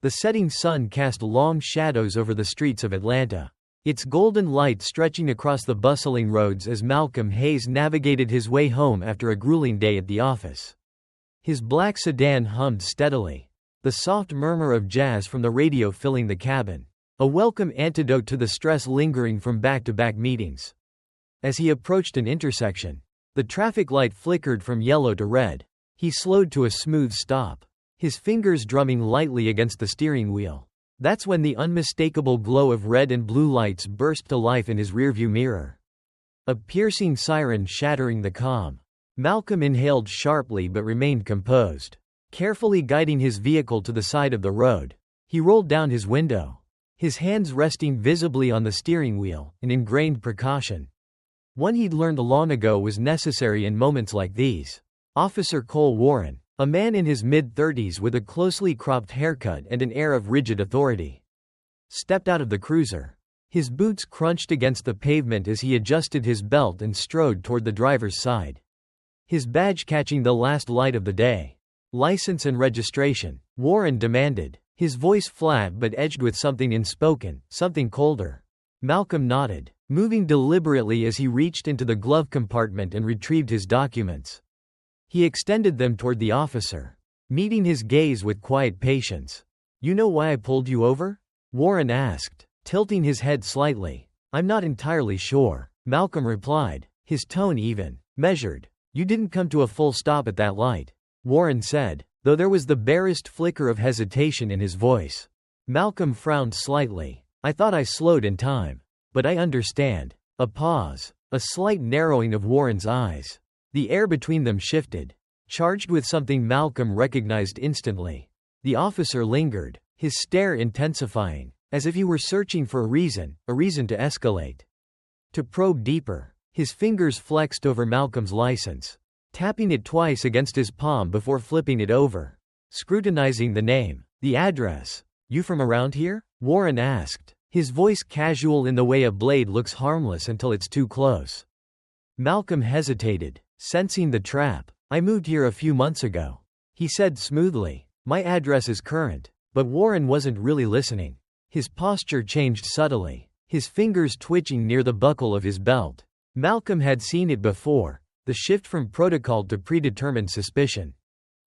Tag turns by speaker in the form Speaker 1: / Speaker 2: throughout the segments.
Speaker 1: The setting sun cast long shadows over the streets of Atlanta, its golden light stretching across the bustling roads as Malcolm Hayes navigated his way home after a grueling day at the office. His black sedan hummed steadily, the soft murmur of jazz from the radio filling the cabin, a welcome antidote to the stress lingering from back-to-back meetings. As he approached an intersection, the traffic light flickered from yellow to red. He slowed to a smooth stop, his fingers drumming lightly against the steering wheel. That's when the unmistakable glow of red and blue lights burst to life in his rearview mirror. A piercing siren shattering the calm. Malcolm inhaled sharply but remained composed. Carefully guiding his vehicle to the side of the road, he rolled down his window, his hands resting visibly on the steering wheel, an ingrained precaution. One he'd learned long ago was necessary in moments like these. Officer Cole Warren, a man in his mid-30s with a closely cropped haircut and an air of rigid authority, stepped out of the cruiser. His boots crunched against the pavement as he adjusted his belt and strode toward the driver's side, his badge catching the last light of the day. "License and registration," Warren demanded, his voice flat but edged with something unspoken, something colder. Malcolm nodded, moving deliberately as he reached into the glove compartment and retrieved his documents. He extended them toward the officer, meeting his gaze with quiet patience. "You know why I pulled you over?" Warren asked, tilting his head slightly. "I'm not entirely sure," Malcolm replied, his tone even, measured. "You didn't come to a full stop at that light," Warren said, though there was the barest flicker of hesitation in his voice. Malcolm frowned slightly. "I thought I slowed in time. But I understand." A pause, a slight narrowing of Warren's eyes. The air between them shifted, charged with something Malcolm recognized instantly. The officer lingered, his stare intensifying, as if he were searching for a reason to escalate, to probe deeper. His fingers flexed over Malcolm's license, tapping it twice against his palm before flipping it over, scrutinizing the name, the address. "You from around here?" Warren asked, his voice casual in the way a blade looks harmless until it's too close. Malcolm hesitated, sensing the trap. "I moved here a few months ago," he said smoothly. "My address is current." But Warren wasn't really listening. His posture changed subtly, his fingers twitching near the buckle of his belt. Malcolm had seen it before, the shift from protocol to predetermined suspicion.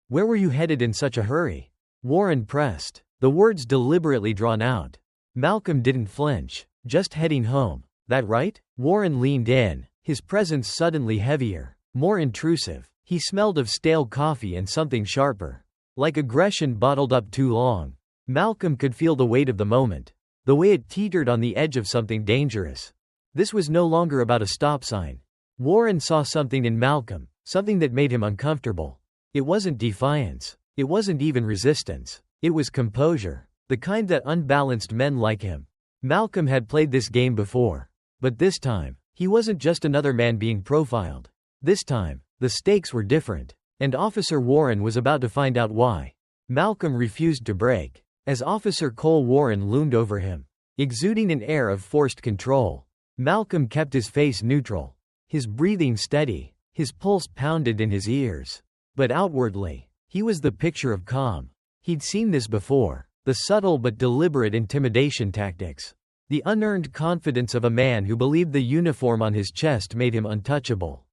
Speaker 1: "Where were you headed in such a hurry?" Warren pressed, the words deliberately drawn out. Malcolm didn't flinch. "Just heading home. That right?" Warren leaned in, his presence suddenly heavier, more intrusive. He smelled of stale coffee and something sharper, like aggression bottled up too long. Malcolm could feel the weight of the moment, the way it teetered on the edge of something dangerous. This was no longer about a stop sign. Warren saw something in Malcolm, something that made him uncomfortable. It wasn't defiance. It wasn't even resistance. It was composure, the kind that unbalanced men like him. Malcolm had played this game before. But this time, he wasn't just another man being profiled. This time, the stakes were different, and Officer Warren was about to find out why. Malcolm refused to break, as Officer Cole Warren loomed over him, exuding an air of forced control. Malcolm kept his face neutral, his breathing steady, his pulse pounded in his ears. But outwardly, he was the picture of calm. He'd seen this before, the subtle but deliberate intimidation tactics, the unearned confidence of a man who believed the uniform on his chest made him untouchable.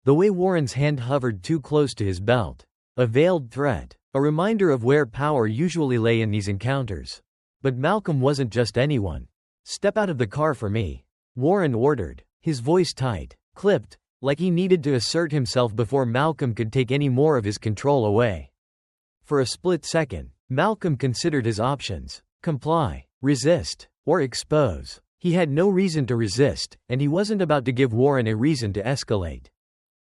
Speaker 1: The way Warren's hand hovered too close to his belt, a veiled threat, a reminder of where power usually lay in these encounters. But Malcolm wasn't just anyone. "Step out of the car for me," Warren ordered, his voice tight, clipped, like he needed to assert himself before Malcolm could take any more of his control away. For a split second, Malcolm considered his options: comply, resist, or expose. He had no reason to resist, and he wasn't about to give Warren a reason to escalate.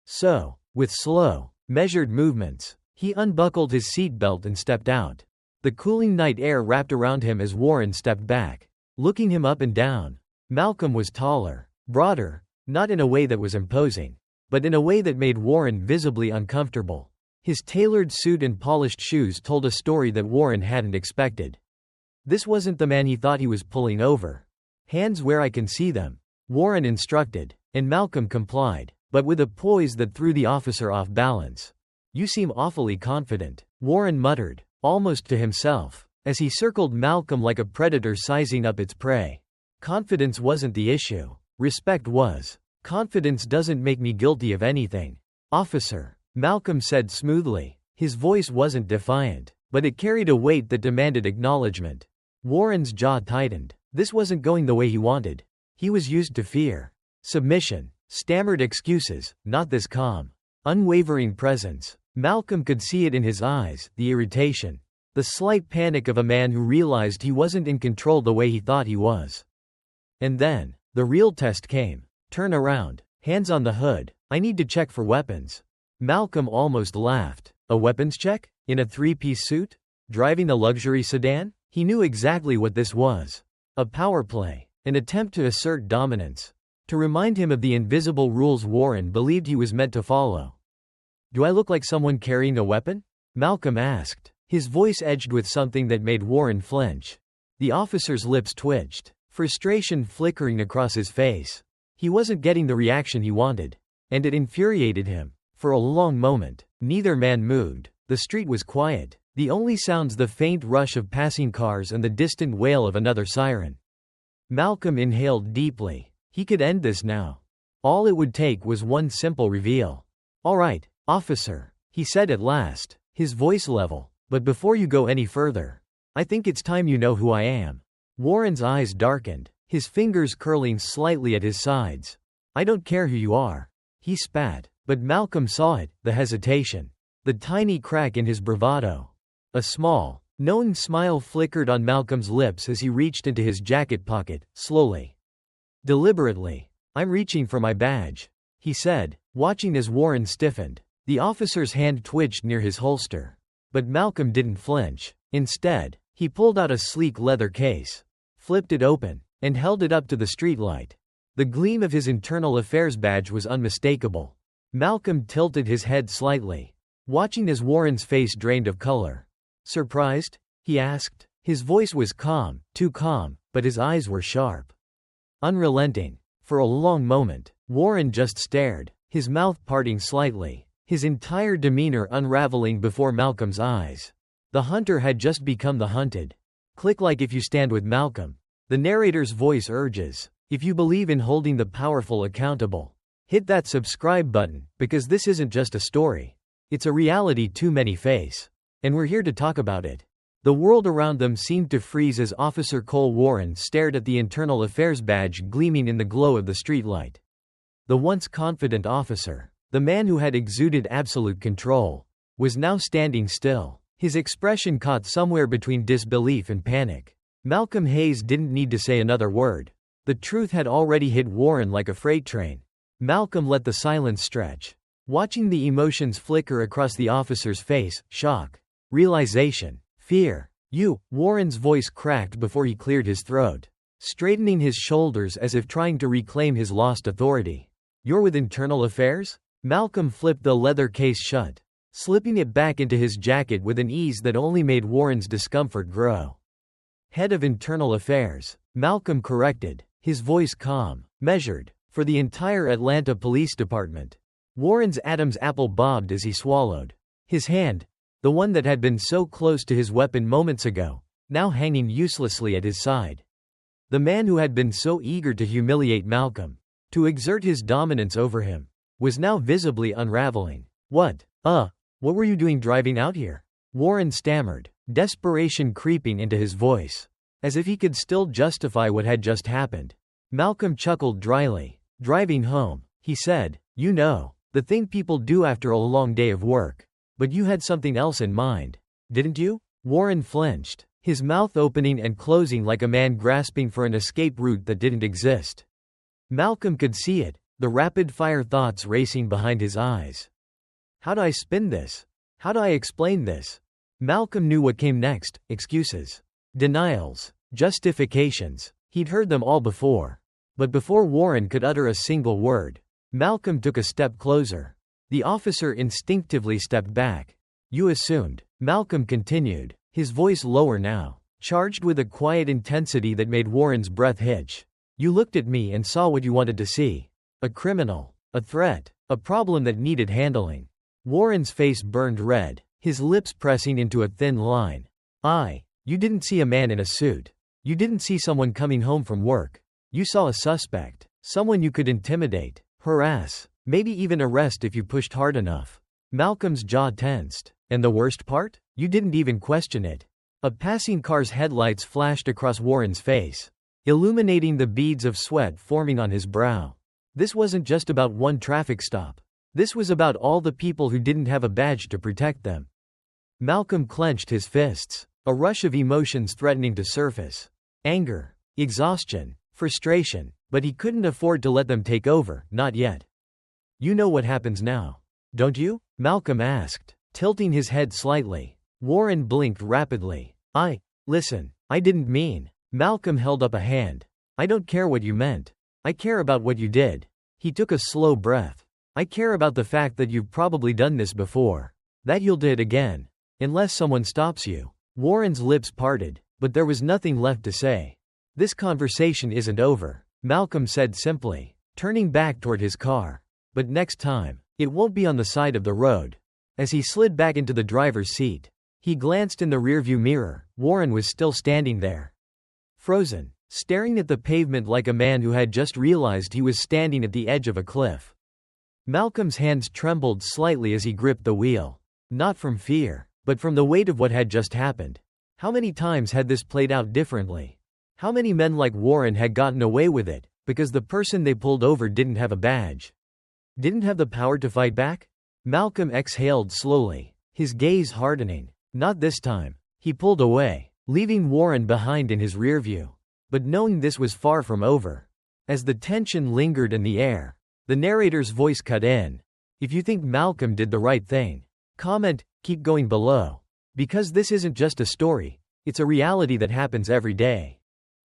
Speaker 1: So, with slow, measured movements, he unbuckled his seatbelt and stepped out. The cooling night air wrapped around him as Warren stepped back, looking him up and down. Malcolm was taller, broader, not in a way that was imposing, but in a way that made Warren visibly uncomfortable. His tailored suit and polished shoes told a story that Warren hadn't expected. This wasn't the man he thought he was pulling over. "Hands where I can see them," Warren instructed, and Malcolm complied, but with a poise that threw the officer off balance. "You seem awfully confident," Warren muttered, almost to himself. as he circled Malcolm like a predator sizing up its prey. Confidence wasn't the issue. Respect was. Confidence doesn't make me guilty of anything, officer, Malcolm said smoothly. His voice wasn't defiant, but it carried a weight that demanded acknowledgement. Warren's jaw tightened. This wasn't going the way he wanted. He was used to fear, submission, stammered excuses, not this calm, unwavering presence. Malcolm could see it in his eyes, the irritation, the slight panic of a man who realized he wasn't in control the way he thought he was. And then, the real test came. Turn around, hands on the hood. I need to check for weapons. Malcolm almost laughed. A weapons check? In a three-piece suit? Driving a luxury sedan? He knew exactly what this was. A power play. An attempt to assert dominance. To remind him of the invisible rules Warren believed he was meant to follow. Do I look like someone carrying a weapon? Malcolm asked. His voice edged with something that made Warren flinch. The officer's lips twitched, frustration flickering across his face. He wasn't getting the reaction he wanted, and it infuriated him. For a long moment, neither man moved. The street was quiet, the only sounds the faint rush of passing cars and the distant wail of another siren. Malcolm inhaled deeply. He could end this now. All it would take was one simple reveal. All right, officer, he said at last, his voice level. But before you go any further, I think it's time you know who I am. Warren's eyes darkened, his fingers curling slightly at his sides. I don't care who you are. He spat, but Malcolm saw it, the hesitation, the tiny crack in his bravado. A small, knowing smile flickered on Malcolm's lips as he reached into his jacket pocket, slowly. Deliberately. I'm reaching for my badge, he said, watching as Warren stiffened. The officer's hand twitched near his holster. But Malcolm didn't flinch. Instead, he pulled out a sleek leather case, flipped it open, and held it up to the streetlight. The gleam of his internal affairs badge was unmistakable. Malcolm tilted his head slightly, watching as Warren's face drained of color. Surprised? He asked. His voice was calm, too calm, but his eyes were sharp. Unrelenting. For a long moment, Warren just stared, his mouth parting slightly, his entire demeanor unraveling before Malcolm's eyes. The hunter had just become the hunted. Click like if you stand with Malcolm. The narrator's voice urges. If you believe in holding the powerful accountable, hit that subscribe button, because this isn't just a story. It's a reality too many face. And we're here to talk about it. The world around them seemed to freeze as Officer Cole Warren stared at the internal affairs badge gleaming in the glow of the streetlight. The once confident officer, the man who had exuded absolute control, was now standing still, his expression caught somewhere between disbelief and panic. Malcolm Hayes didn't need to say another word. The truth had already hit Warren like a freight train. Malcolm let the silence stretch, watching the emotions flicker across the officer's face: shock, realization, fear. You, Warren's voice cracked before he cleared his throat, straightening his shoulders as if trying to reclaim his lost authority. You're with Internal Affairs? Malcolm flipped the leather case shut, slipping it back into his jacket with an ease that only made Warren's discomfort grow. Head of Internal Affairs, Malcolm corrected, his voice calm, measured, for the entire Atlanta Police Department. Warren's Adam's apple bobbed as he swallowed. His hand, the one that had been so close to his weapon moments ago, now hanging uselessly at his side. The man who had been so eager to humiliate Malcolm, to exert his dominance over him, was now visibly unraveling. What were you doing driving out here? Warren stammered, desperation creeping into his voice, as if he could still justify what had just happened. Malcolm chuckled dryly. Driving home, he said. You know, the thing people do after a long day of work. But you had something else in mind, didn't you? Warren flinched, his mouth opening and closing like a man grasping for an escape route that didn't exist. Malcolm could see it, the rapid-fire thoughts racing behind his eyes. How do I spin this? How do I explain this? Malcolm knew what came next: excuses, denials, justifications. He'd heard them all before. But before Warren could utter a single word, Malcolm took a step closer. The officer instinctively stepped back. You assumed, Malcolm continued, his voice lower now, charged with a quiet intensity that made Warren's breath hitch. You looked at me and saw what you wanted to see. A criminal, a threat, a problem that needed handling. Warren's face burned red, his lips pressing into a thin line. You didn't see a man in a suit. You didn't see someone coming home from work. You saw a suspect. Someone you could intimidate, harass, maybe even arrest if you pushed hard enough. Malcolm's jaw tensed. And the worst part? You didn't even question it. A passing car's headlights flashed across Warren's face, illuminating the beads of sweat forming on his brow. This wasn't just about one traffic stop. This was about all the people who didn't have a badge to protect them. Malcolm clenched his fists, a rush of emotions threatening to surface. Anger, exhaustion, frustration, but he couldn't afford to let them take over, not yet. You know what happens now, don't you? Malcolm asked, tilting his head slightly. Warren blinked rapidly. Listen, I didn't mean. Malcolm held up a hand. I don't care what you meant. I care about what you did. He took a slow breath. I care about the fact that you've probably done this before. That you'll do it again. Unless someone stops you. Warren's lips parted, but there was nothing left to say. This conversation isn't over, Malcolm said simply, turning back toward his car. But next time, it won't be on the side of the road. As he slid back into the driver's seat, he glanced in the rearview mirror. Warren was still standing there, frozen, staring at the pavement like a man who had just realized he was standing at the edge of a cliff. Malcolm's hands trembled slightly as he gripped the wheel. Not from fear, but from the weight of what had just happened. How many times had this played out differently? How many men like Warren had gotten away with it, because the person they pulled over didn't have a badge? Didn't have the power to fight back? Malcolm exhaled slowly, his gaze hardening. Not this time. He pulled away, leaving Warren behind in his rearview. But knowing this was far from over. As the tension lingered in the air, the narrator's voice cut in. If you think Malcolm did the right thing, comment, keep going below. Because this isn't just a story, it's a reality that happens every day.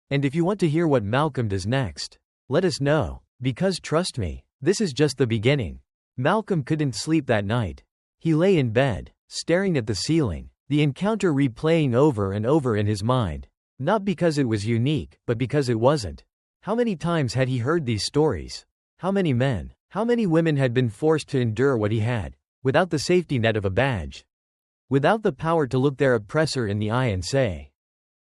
Speaker 1: And if you want to hear what Malcolm does next, let us know, because trust me, this is just the beginning. Malcolm couldn't sleep that night. He lay in bed, staring at the ceiling, the encounter replaying over and over in his mind. Not because it was unique, but because it wasn't. How many times had he heard these stories? How many men, how many women had been forced to endure what he had, without the safety net of a badge? Without the power to look their oppressor in the eye and say,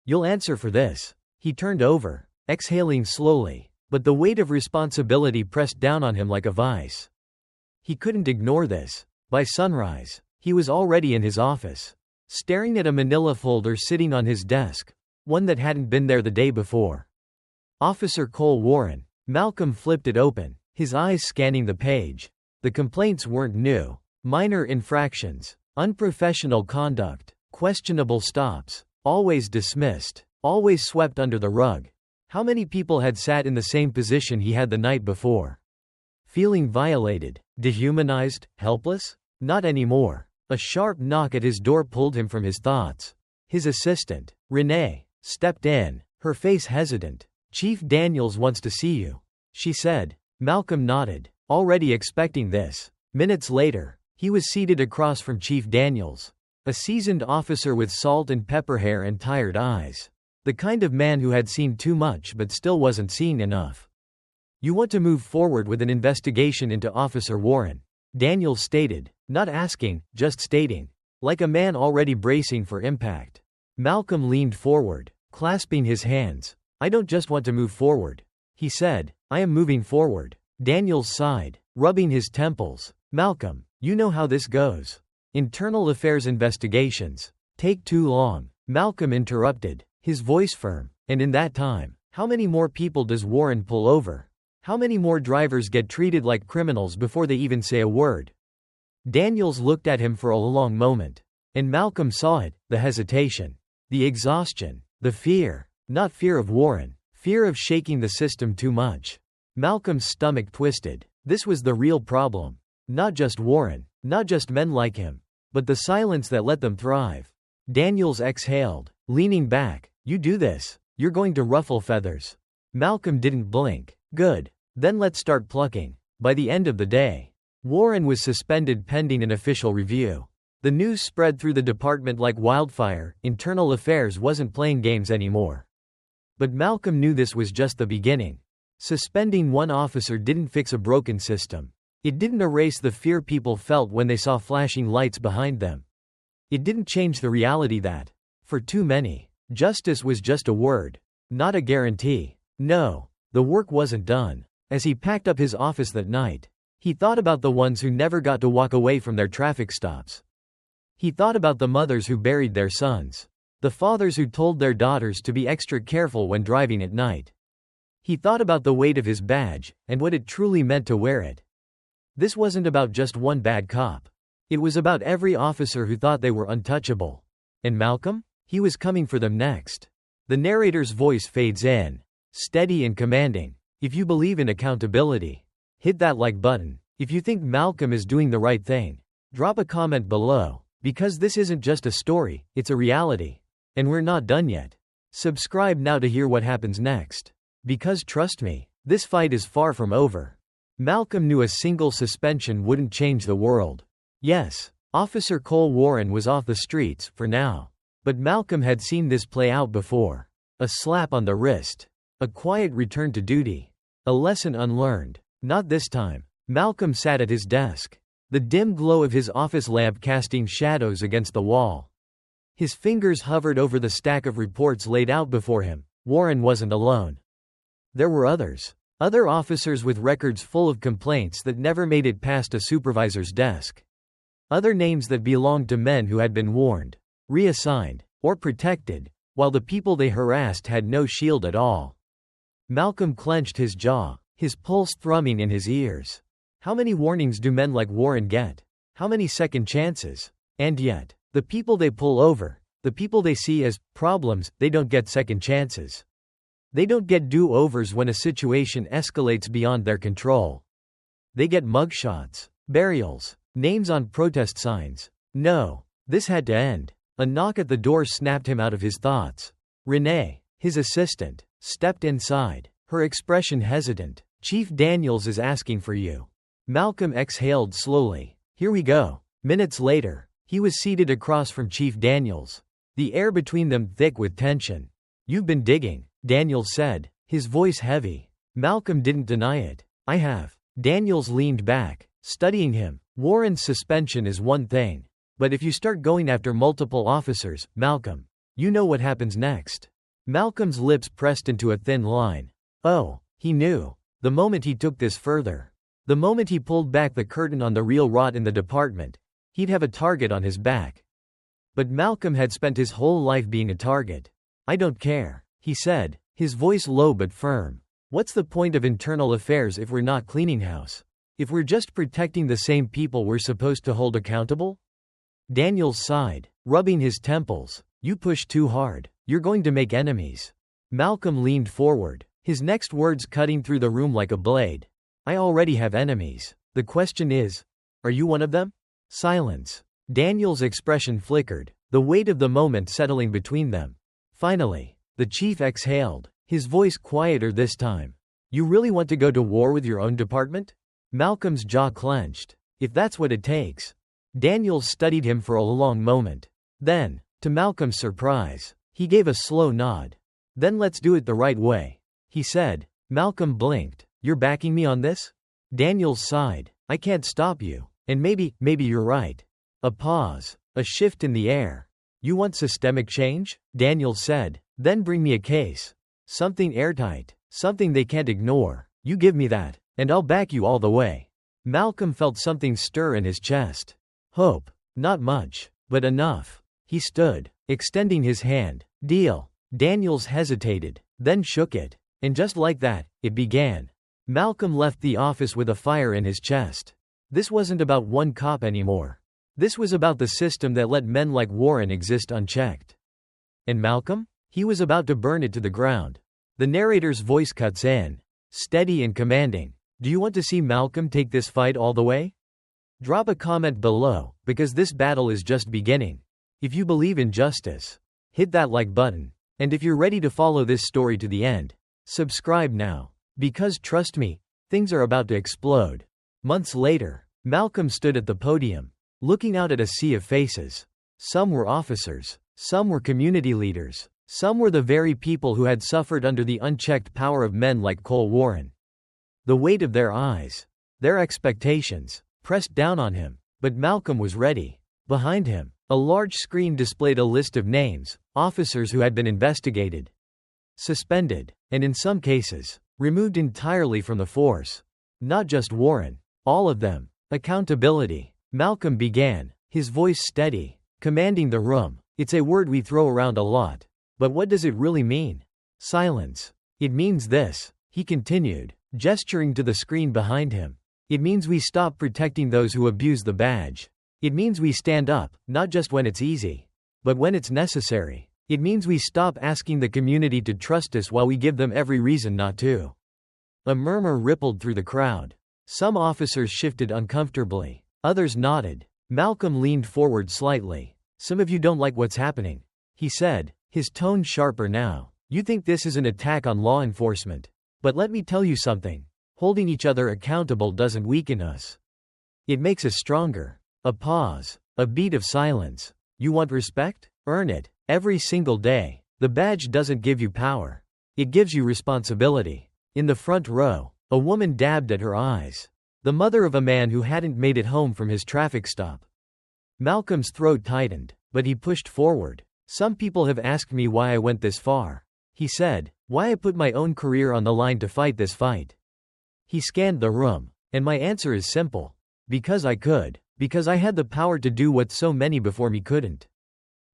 Speaker 1: "You'll answer for this." He turned over, exhaling slowly, but the weight of responsibility pressed down on him like a vice. He couldn't ignore this. By sunrise, he was already in his office, staring at a manila folder sitting on his desk, one that hadn't been there the day before. Officer Cole Warren. Malcolm flipped it open, his eyes scanning the page. The complaints weren't new. Minor infractions, unprofessional conduct, questionable stops, always dismissed, always swept under the rug. How many people had sat in the same position he had the night before? Feeling violated, dehumanized, helpless? Not anymore. A sharp knock at his door pulled him from his thoughts. His assistant, Renee, stepped in, her face hesitant. "Chief Daniels wants to see you," she said. Malcolm nodded, already expecting this. Minutes later, he was seated across from Chief Daniels, a seasoned officer with salt and pepper hair and tired eyes. The kind of man who had seen too much but still wasn't seeing enough. "You want to move forward with an investigation into Officer Warren," Daniels stated, not asking, just stating, like a man already bracing for impact. Malcolm leaned forward, clasping his hands. "I don't just want to move forward," he said, "I am moving forward." Daniels sighed, rubbing his temples. "Malcolm, you know how this goes. Internal affairs investigations take too long." Malcolm interrupted, his voice firm. "And in that time, how many more people does Warren pull over? How many more drivers get treated like criminals before they even say a word?" Daniels looked at him for a long moment. And Malcolm saw it, the hesitation, the exhaustion, the fear. Not fear of Warren, fear of shaking the system too much. Malcolm's stomach twisted. This was the real problem. Not just Warren, not just men like him, but the silence that let them thrive. Daniels exhaled, leaning back. "You do this, you're going to ruffle feathers." Malcolm didn't blink. "Good. Then let's start plucking." By the end of the day, Warren was suspended pending an official review. The news spread through the department like wildfire. Internal affairs wasn't playing games anymore. But Malcolm knew this was just the beginning. Suspending one officer didn't fix a broken system. It didn't erase the fear people felt when they saw flashing lights behind them. It didn't change the reality that, for too many, Justice was just a word, not a guarantee. No, the work wasn't done. As he packed up his office that night, he thought about the ones who never got to walk away from their traffic stops. He thought about the mothers who buried their sons, the fathers who told their daughters to be extra careful when driving at night. He thought about the weight of his badge, and what it truly meant to wear it. This wasn't about just one bad cop. It was about every officer who thought they were untouchable. And Malcolm? He was coming for them next. The narrator's voice fades in, steady and commanding. If you believe in accountability, hit that like button. If you think Malcolm is doing the right thing, drop a comment below. Because this isn't just a story, it's a reality. And we're not done yet. Subscribe now to hear what happens next. Because trust me, this fight is far from over. Malcolm knew a single suspension wouldn't change the world. Yes, Officer Cole Warren was off the streets, for now. But Malcolm had seen this play out before. A slap on the wrist. A quiet return to duty. A lesson unlearned. Not this time. Malcolm sat at his desk, the dim glow of his office lamp casting shadows against the wall. His fingers hovered over the stack of reports laid out before him. Warren wasn't alone. There were others. Other officers with records full of complaints that never made it past a supervisor's desk. Other names that belonged to men who had been warned, reassigned, or protected, while the people they harassed had no shield at all. Malcolm clenched his jaw, his pulse thrumming in his ears. How many warnings do men like Warren get? How many second chances? And yet, the people they pull over, the people they see as problems, they don't get second chances. They don't get do-overs when a situation escalates beyond their control. They get mugshots, burials, names on protest signs. No, this had to end. A knock at the door snapped him out of his thoughts. Renee, his assistant, stepped inside, her expression hesitant. "Chief Daniels is asking for you." Malcolm exhaled slowly. Here we go. Minutes later, he was seated across from Chief Daniels, the air between them thick with tension. "You've been digging," Daniels said, his voice heavy. Malcolm didn't deny it. "I have." Daniels leaned back, studying him. "Warren's suspension is one thing. But if you start going after multiple officers, Malcolm, you know what happens next." Malcolm's lips pressed into a thin line. Oh, he knew. The moment he took this further, the moment he pulled back the curtain on the real rot in the department, he'd have a target on his back. But Malcolm had spent his whole life being a target. "I don't care," he said, his voice low but firm. "What's the point of internal affairs if we're not cleaning house? If we're just protecting the same people we're supposed to hold accountable?" Daniels sighed, rubbing his temples. "You push too hard. You're going to make enemies." Malcolm leaned forward, his next words cutting through the room like a blade. "I already have enemies. The question is, are you one of them?" Silence. Daniels' expression flickered, the weight of the moment settling between them. Finally, the chief exhaled, his voice quieter this time. "You really want to go to war with your own department?" Malcolm's jaw clenched. "If that's what it takes." Daniels studied him for a long moment. Then, to Malcolm's surprise, he gave a slow nod. "Then let's do it the right way," he said. Malcolm blinked. "You're backing me on this?" Daniels sighed. "I can't stop you. And maybe you're right." A pause. A shift in the air. "You want systemic change?" Daniels said. "Then bring me a case. Something airtight. Something they can't ignore. You give me that, and I'll back you all the way." Malcolm felt something stir in his chest. Hope. Not much, but enough. He stood, extending his hand. "Deal." Daniels hesitated, then shook it. And just like that, it began. Malcolm left the office with a fire in his chest. This wasn't about one cop anymore. This was about the system that let men like Warren exist unchecked. And Malcolm? He was about to burn it to the ground. The narrator's voice cuts in, steady and commanding. "Do you want to see Malcolm take this fight all the way? Drop a comment below, because this battle is just beginning. If you believe in justice, hit that like button. And if you're ready to follow this story to the end, subscribe now. Because trust me, things are about to explode." Months later, Malcolm stood at the podium, looking out at a sea of faces. Some were officers, some were community leaders, some were the very people who had suffered under the unchecked power of men like Cole Warren. The weight of their eyes, their expectations, pressed down on him. But Malcolm was ready. Behind him, a large screen displayed a list of names, officers who had been investigated, suspended, and in some cases, removed entirely from the force. Not just Warren. All of them. Accountability. Malcolm began, his voice steady, commanding the room. It's a word we throw around a lot. But what does it really mean? Silence. It means this, he continued, gesturing to the screen behind him. It means we stop protecting those who abuse the badge. It means we stand up, not just when it's easy, but when it's necessary. It means we stop asking the community to trust us while we give them every reason not to. A murmur rippled through the crowd. Some officers shifted uncomfortably. Others nodded. Malcolm leaned forward slightly. Some of you don't like what's happening, he said, his tone sharper now. You think this is an attack on law enforcement. But let me tell you something. Holding each other accountable doesn't weaken us. It makes us stronger. A pause. A beat of silence. You want respect? Earn it. Every single day. The badge doesn't give you power. It gives you responsibility. In the front row, a woman dabbed at her eyes. The mother of a man who hadn't made it home from his traffic stop. Malcolm's throat tightened, but he pushed forward. Some people have asked me why I went this far, he said, why I put my own career on the line to fight this fight. He scanned the room, and my answer is simple. Because I could. Because I had the power to do what so many before me couldn't.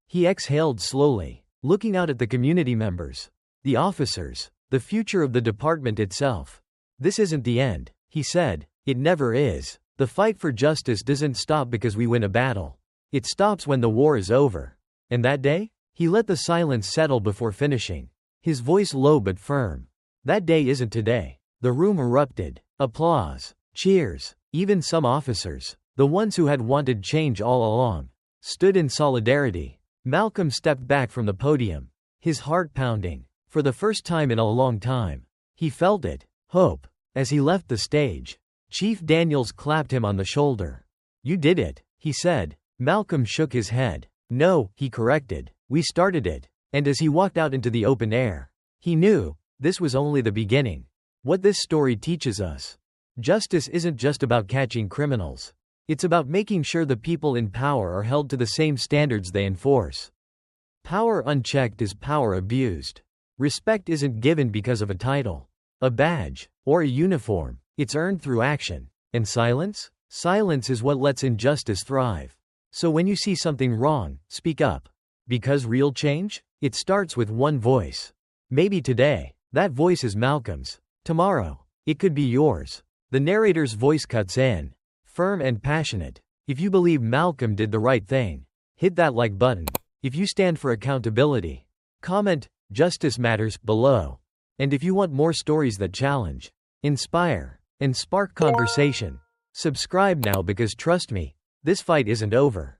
Speaker 1: He exhaled slowly, looking out at the community members, the officers, the future of the department itself. This isn't the end, he said. It never is. The fight for justice doesn't stop because we win a battle. It stops when the war is over. And that day? He let the silence settle before finishing, his voice low but firm. That day isn't today. The room erupted. Applause. Cheers. Even some officers, the ones who had wanted change all along, stood in solidarity. Malcolm stepped back from the podium, his heart pounding. For the first time in a long time, he felt it. Hope. As he left the stage, Chief Daniels clapped him on the shoulder. You did it, he said. Malcolm shook his head. No, he corrected. We started it. And as he walked out into the open air, he knew this was only the beginning. What this story teaches us: justice isn't just about catching criminals. It's about making sure the people in power are held to the same standards they enforce. Power unchecked is power abused. Respect isn't given because of a title, a badge, or a uniform. It's earned through action. And silence? Silence is what lets injustice thrive. So when you see something wrong, speak up. Because real change? It starts with one voice. Maybe today, that voice is Malcolm's. Tomorrow, it could be yours. The narrator's voice cuts in, firm and passionate. If you believe Malcolm did the right thing, hit that like button. If you stand for accountability, comment "Justice Matters" below. And if you want more stories that challenge, inspire, and spark conversation, subscribe now, because trust me, this fight isn't over.